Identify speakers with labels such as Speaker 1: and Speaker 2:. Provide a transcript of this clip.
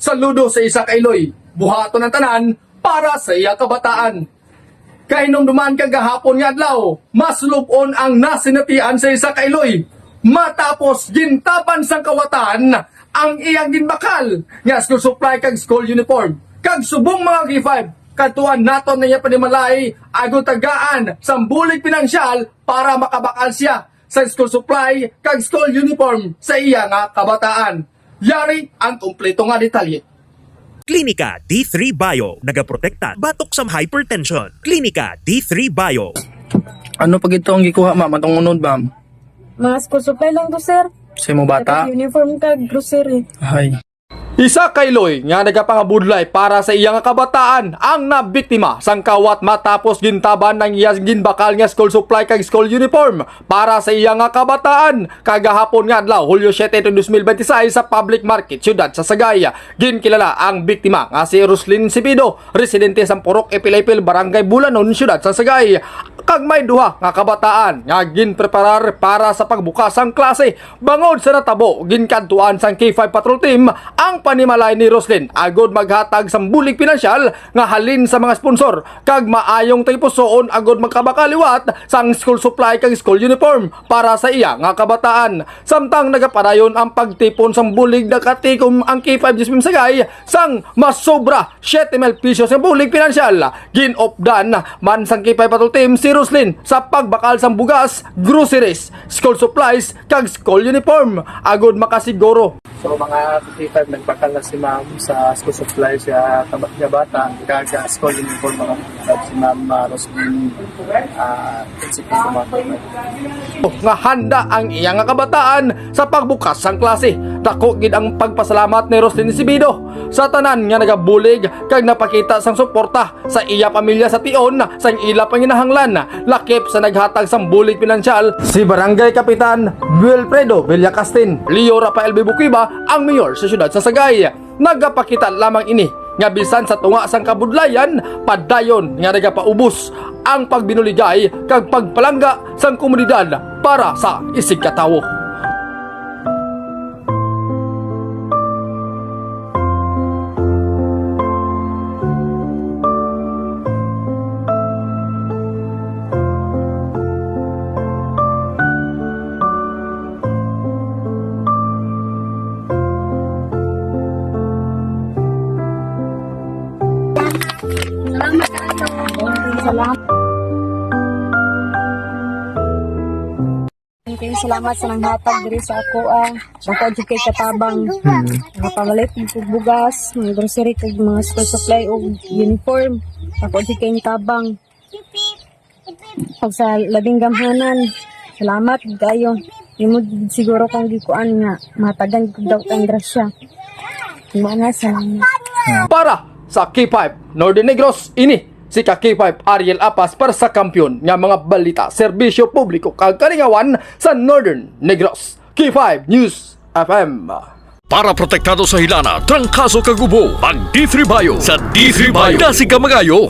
Speaker 1: Saludo sa isa ka Iloy, buhaton ng tanan para sa iya kabataan. Kay nung dumaan kagahapon nga adlaw, mas lubon ang nasinatian sa isa ka Iloy. Matapos gintapan sang kawatan ang iyang ginbakal nga school supply kag school uniform. Kag subong mga K5, katuan naton na niya panimalay agon tagaan sang bulig pinansyal para makabakal siya sa school supply kag school uniform sa iya nga kabataan. Yari ang kumpleto nga detalye.
Speaker 2: Klinika D3 Bio, nagaprotekta batok sa hypertension. Klinika D3 Bio.
Speaker 3: Ano pag ito ang gikuha, ma'am? Atong unod, ma'am?
Speaker 4: Mga school supply lang to, sir.
Speaker 3: Sa mo bata?
Speaker 4: Uniform kag grocery.
Speaker 3: Ay.
Speaker 1: Isa kay Loy nga nagapangabudlay para sa iyang kabataan ang nabiktima sang kawat matapos gintaban ng iyang ginbakal nga school supply kag school uniform para sa iyang kabataan kagahapon nga adlaw Hulyo 7, 2026 sa public market syudad sa Sagaya. Ginkilala ang biktima nga si Roslyn Sipido, residente sa Purok Ipil-Ipil, Barangay Bulanon, syudad sa Sagaya. Kag may duha nga kabataan nga ginpreparar para sa pagbukas ang klase. Bangod sa natabo ginkantuan sang K5 patrol team ang panimalay ni Roslyn agod maghatag sang bulig pinansyal nga halin sa mga sponsor kag maayong taypusoon agod magkabakaliwat sang school supply kag school uniform para sa iya nga kabataan. Samtang nagapadayon ang pagtipon sang bulig nakatikom ang K5 Jasmine Sagay sang mas sobra 7,000 pesos sa bulig pinansyal. Ginopdan man sang K5 patrol team si Roslyn sa pagbakal sang bugas, groceries, school supplies kag school uniform agod makasiguro.
Speaker 3: So mga 55 nagpakal na si ma'am sa school supply sa niya bata kag sa school uniform mga si ma'am Roslyn principal
Speaker 1: Nga handa ang iyang nga kabataan sa pagbukas sang klase. Dako gid ang pagpasalamat ni Roslyn Sibido sa tanan nga nagabulig kag napakita sang suporta sa iya pamilya sa tion sang ila panginahanglan. Lakip sa naghatag sang bulig pinansyal si Barangay Kapitan Wilfredo Villacastin. Leo Rafael Bibuquiba ang mayor sa syudad sa Sagay. Nagapakita lamang ini nga bisan sa tunga sang kabudlayan padayon nga nagapaubos ang pagbinuligay kag pagpalangga sang komunidad para sa isig katawo.
Speaker 4: Salamat sa nanghatag diri sa ako Ako kay katabang pamalit ng bugas, mga grocery kag mga school supply o uniform. Ako kay tabang. Pag sa labing gamhanan, salamat kayo. Imo siguro kang gikuan nga matagan ko daw ang grasya. Mga salamat.
Speaker 1: Para sa K5 Northern Negros, ini si K5 Ariel Apas para sa kampyon nga mga balita, serbisyo publiko kag kalingawan sa Northern Negros. K5 News FM.
Speaker 5: Para protektado sa hilana, trangkaso kagubo, mag D3 Bio. Sa D3 Bio, dasi ka magayo.